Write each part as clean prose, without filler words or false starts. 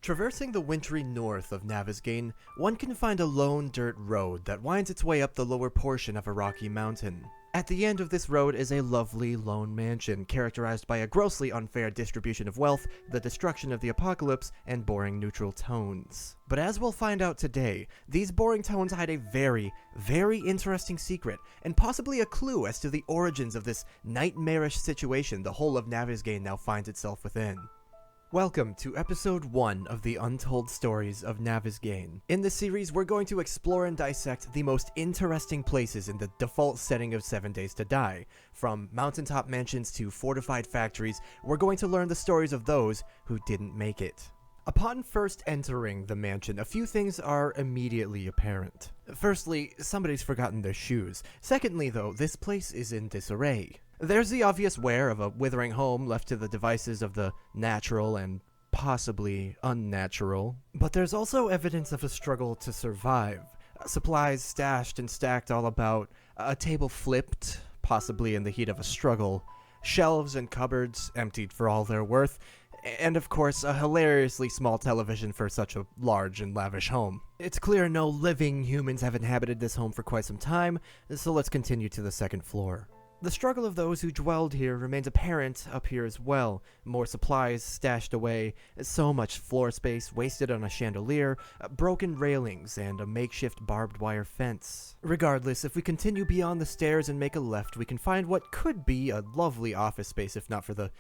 Traversing the wintry north of Navasgane, one can find a lone dirt road that winds its way up the lower portion of a rocky mountain. At the end of this road is a lovely lone mansion characterized by a grossly unfair distribution of wealth, the destruction of the apocalypse, and boring neutral tones. But as we'll find out today, these boring tones hide a very, very interesting secret, and possibly a clue as to the origins of this nightmarish situation the whole of Navasgane now finds itself within. Welcome to episode 1 of the Untold Stories of Navezgane. In this series, we're going to explore and dissect the most interesting places in the default setting of 7 Days to Die. From mountaintop mansions to fortified factories, we're going to learn the stories of those who didn't make it. Upon first entering the mansion, a few things are immediately apparent. Firstly, somebody's forgotten their shoes. Secondly, though, this place is in disarray. There's the obvious wear of a withering home left to the devices of the natural and possibly unnatural. But there's also evidence of a struggle to survive. Supplies stashed and stacked all about, a table flipped, possibly in the heat of a struggle, shelves and cupboards emptied for all their worth, and of course a hilariously small television for such a large and lavish home. It's clear no living humans have inhabited this home for quite some time, so let's continue to the second floor. The struggle of those who dwelled here remains apparent up here as well. More supplies stashed away, so much floor space wasted on a chandelier, broken railings, and a makeshift barbed wire fence. Regardless, if we continue beyond the stairs and make a left, we can find what could be a lovely office space if not for the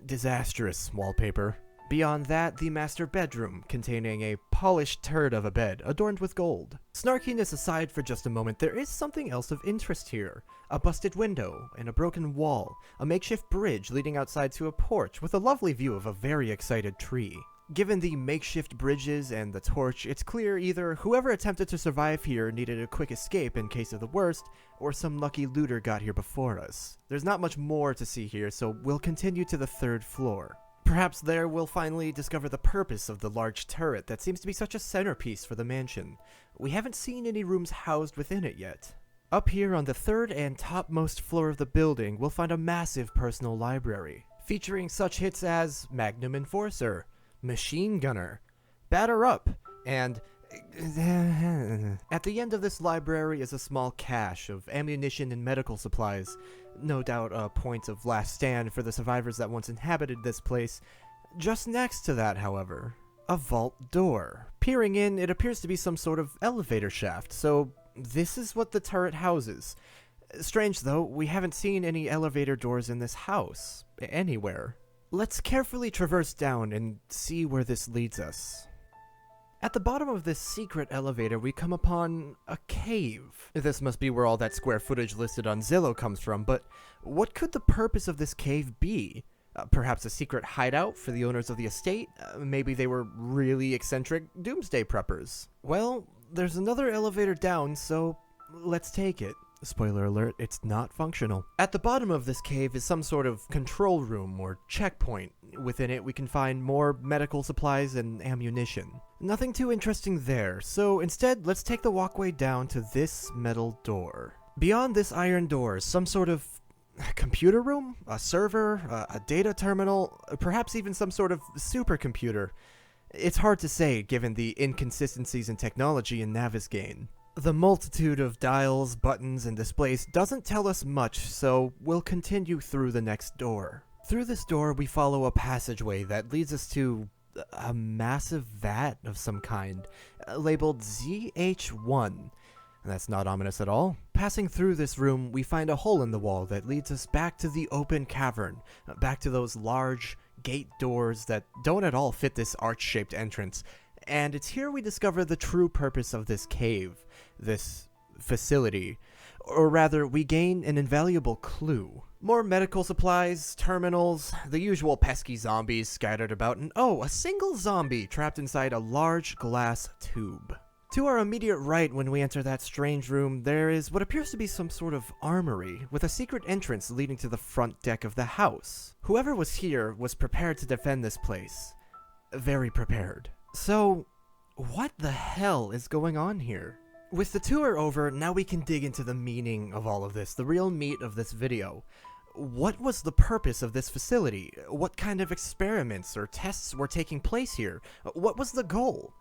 disastrous wallpaper. Beyond that, the master bedroom, containing a polished turd of a bed adorned with gold. Snarkiness aside for just a moment, there is something else of interest here. A busted window and a broken wall, a makeshift bridge leading outside to a porch with a lovely view of a very excited tree. Given the makeshift bridges and the torch, it's clear either whoever attempted to survive here needed a quick escape in case of the worst, or some lucky looter got here before us. There's not much more to see here, so we'll continue to the third floor. Perhaps there we'll finally discover the purpose of the large turret that seems to be such a centerpiece for the mansion. We haven't seen any rooms housed within it yet. Up here on the third and topmost floor of the building, we'll find a massive personal library, featuring such hits as Magnum Enforcer, Machine Gunner, Batter Up, and at the end of this library is a small cache of ammunition and medical supplies. No doubt a point of last stand for the survivors that once inhabited this place. Just next to that, however, a vault door. Peering in, it appears to be some sort of elevator shaft, so this is what the turret houses. Strange though, we haven't seen any elevator doors in this house, anywhere. Let's carefully traverse down and see where this leads us. At the bottom of this secret elevator, we come upon a cave. This must be where all that square footage listed on Zillow comes from, but what could the purpose of this cave be? Perhaps a secret hideout for the owners of the estate? Maybe they were really eccentric doomsday preppers. Well, there's another elevator down, so let's take it. Spoiler alert, it's not functional. At the bottom of this cave is some sort of control room or checkpoint. Within it, we can find more medical supplies and ammunition. Nothing too interesting there, so instead, let's take the walkway down to this metal door. Beyond this iron door is some sort of computer room, a server, a data terminal, perhaps even some sort of supercomputer. It's hard to say given the inconsistencies in technology in Navasgane. The multitude of dials, buttons, and displays doesn't tell us much, so we'll continue through the next door. Through this door, we follow a passageway that leads us to a massive vat of some kind, labeled ZH1. That's not ominous at all. Passing through this room, we find a hole in the wall that leads us back to the open cavern, back to those large gate doors that don't at all fit this arch-shaped entrance. And it's here we discover the true purpose of this cave, this facility. Or rather, we gain an invaluable clue. More medical supplies, terminals, the usual pesky zombies scattered about, and a single zombie trapped inside a large glass tube. To our immediate right when we enter that strange room, there is what appears to be some sort of armory, with a secret entrance leading to the front deck of the house. Whoever was here was prepared to defend this place. Very prepared. So, what the hell is going on here? With the tour over, now we can dig into the meaning of all of this, the real meat of this video. What was the purpose of this facility? What kind of experiments or tests were taking place here? What was the goal?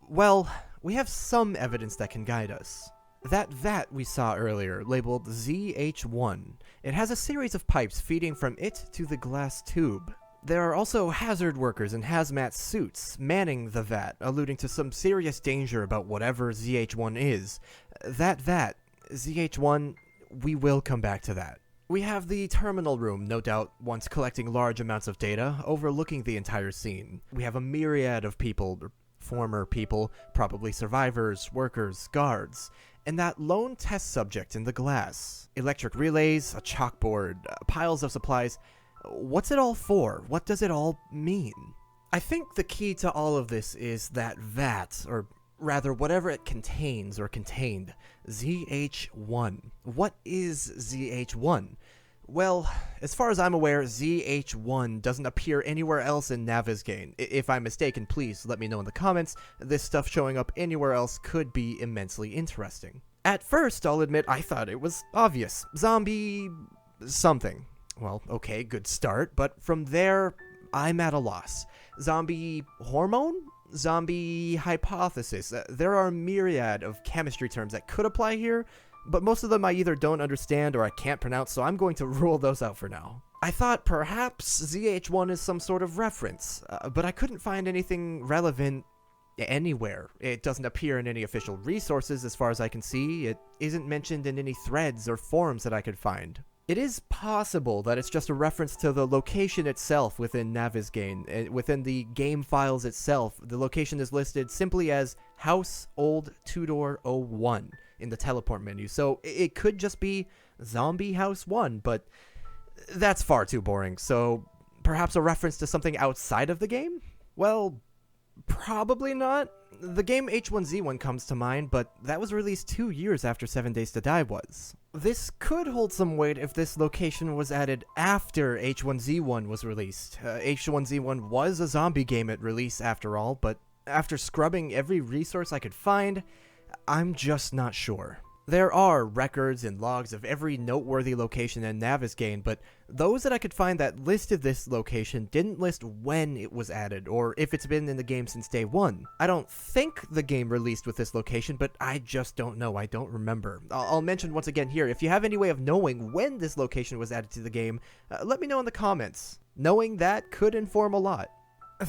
Well, we have some evidence that can guide us. That vat we saw earlier, labeled ZH1, it has a series of pipes feeding from it to the glass tube. There are also hazard workers in hazmat suits manning the vat, alluding to some serious danger about whatever ZH1 is. That vat, ZH1, we will come back to that. We have the terminal room, no doubt once collecting large amounts of data, overlooking the entire scene. We have a myriad of people, or former people, probably survivors, workers, guards, and that lone test subject in the glass. Electric relays, a chalkboard, piles of supplies. What's it all for? What does it all mean? I think the key to all of this is that vat, or rather whatever it contains or contained, ZH1. What is ZH1? Well, as far as I'm aware, ZH1 doesn't appear anywhere else in Navasgane. If I'm mistaken, please let me know in the comments. This stuff showing up anywhere else could be immensely interesting. At first, I'll admit I thought it was obvious. Zombie... something. Well, okay, good start, but from there, I'm at a loss. Zombie hormone? Zombie hypothesis. There are a myriad of chemistry terms that could apply here, but most of them I either don't understand or I can't pronounce, so I'm going to rule those out for now. I thought perhaps ZH1 is some sort of reference, but I couldn't find anything relevant anywhere. It doesn't appear in any official resources as far as I can see. It isn't mentioned in any threads or forums that I could find. It is possible that it's just a reference to the location itself within Navasgane. Within the game files itself, the location is listed simply as House Old Tudor 01 in the teleport menu. So it could just be Zombie House 1, but that's far too boring. So perhaps a reference to something outside of the game? Well, probably not. The game H1Z1 comes to mind, but that was released 2 years after 7 Days to Die was. This could hold some weight if this location was added after H1Z1 was released. H1Z1 was a zombie game at release after all, but after scrubbing every resource I could find, I'm just not sure. There are records and logs of every noteworthy location in Navasgane, but those that I could find that listed this location didn't list when it was added, or if it's been in the game since day one. I don't think the game released with this location, but I just don't know. I don't remember. I'll mention once again here, if you have any way of knowing when this location was added to the game, let me know in the comments. Knowing that could inform a lot.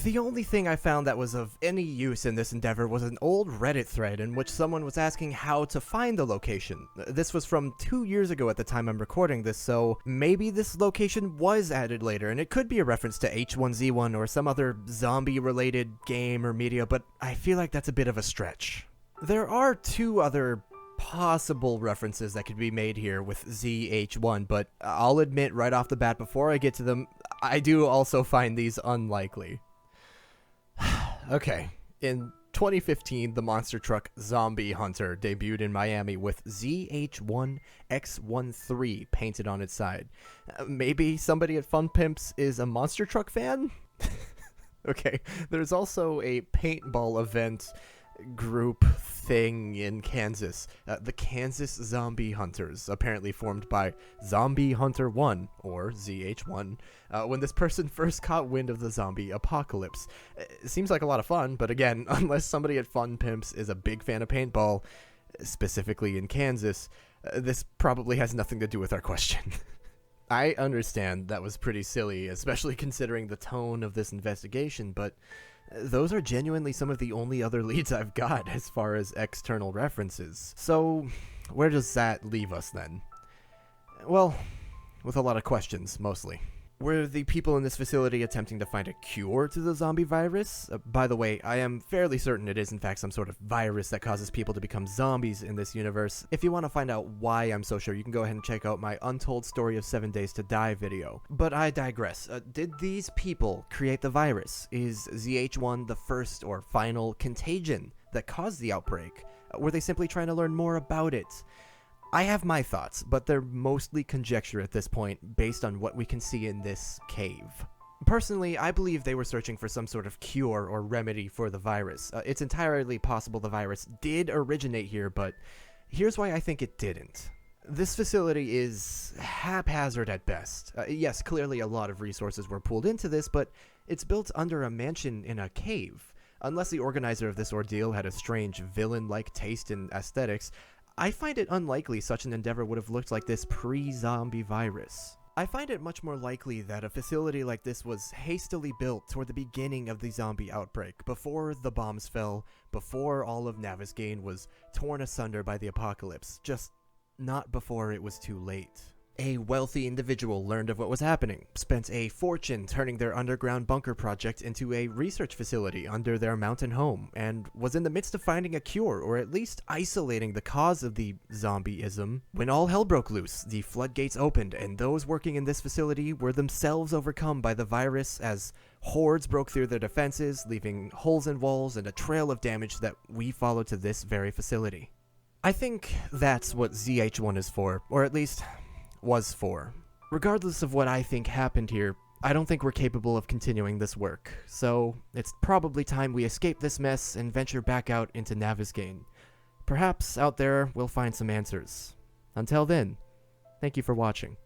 The only thing I found that was of any use in this endeavor was an old Reddit thread in which someone was asking how to find the location. This was from 2 years ago at the time I'm recording this, so maybe this location was added later, and it could be a reference to H1Z1 or some other zombie-related game or media, but I feel like that's a bit of a stretch. There are 2 other possible references that could be made here with ZH1, but I'll admit right off the bat before I get to them, I do also find these unlikely. Okay, in 2015, the monster truck Zombie Hunter debuted in Miami with ZH1X13 painted on its side. Maybe somebody at Fun Pimps is a monster truck fan? Okay, there's also a paintball event group thing in Kansas. The Kansas Zombie Hunters, apparently formed by Zombie Hunter 1, or ZH1, when this person first caught wind of the zombie apocalypse. It seems like a lot of fun, but again, unless somebody at Fun Pimps is a big fan of paintball, specifically in Kansas, this probably has nothing to do with our question. I understand that was pretty silly, especially considering the tone of this investigation, but those are genuinely some of the only other leads I've got as far as external references. So, where does that leave us then? Well, with a lot of questions, mostly. Were the people in this facility attempting to find a cure to the zombie virus? By the way, I am fairly certain it is in fact some sort of virus that causes people to become zombies in this universe. If you want to find out why I'm so sure, you can go ahead and check out my Untold Story of 7 Days to Die video. But I digress. Did these people create the virus? Is ZH1 the first or final contagion that caused the outbreak? Were they simply trying to learn more about it? I have my thoughts, but they're mostly conjecture at this point based on what we can see in this cave. Personally, I believe they were searching for some sort of cure or remedy for the virus. It's entirely possible the virus did originate here, but here's why I think it didn't. This facility is haphazard at best. Yes, clearly a lot of resources were pulled into this, but it's built under a mansion in a cave. Unless the organizer of this ordeal had a strange villain-like taste in aesthetics, I find it unlikely such an endeavor would have looked like this pre-zombie virus. I find it much more likely that a facility like this was hastily built toward the beginning of the zombie outbreak, before the bombs fell, before all of Navasgane was torn asunder by the apocalypse, just not before it was too late. A wealthy individual learned of what was happening, spent a fortune turning their underground bunker project into a research facility under their mountain home, and was in the midst of finding a cure, or at least isolating the cause of the zombieism, when all hell broke loose. The floodgates opened, and those working in this facility were themselves overcome by the virus as hordes broke through their defenses, leaving holes in walls and a trail of damage that we follow to this very facility. I think that's what ZH1 is for, or at least was for. Regardless of what I think happened here, I don't think we're capable of continuing this work, so it's probably time we escape this mess and venture back out into Navasgane. Perhaps out there we'll find some answers. Until then, thank you for watching.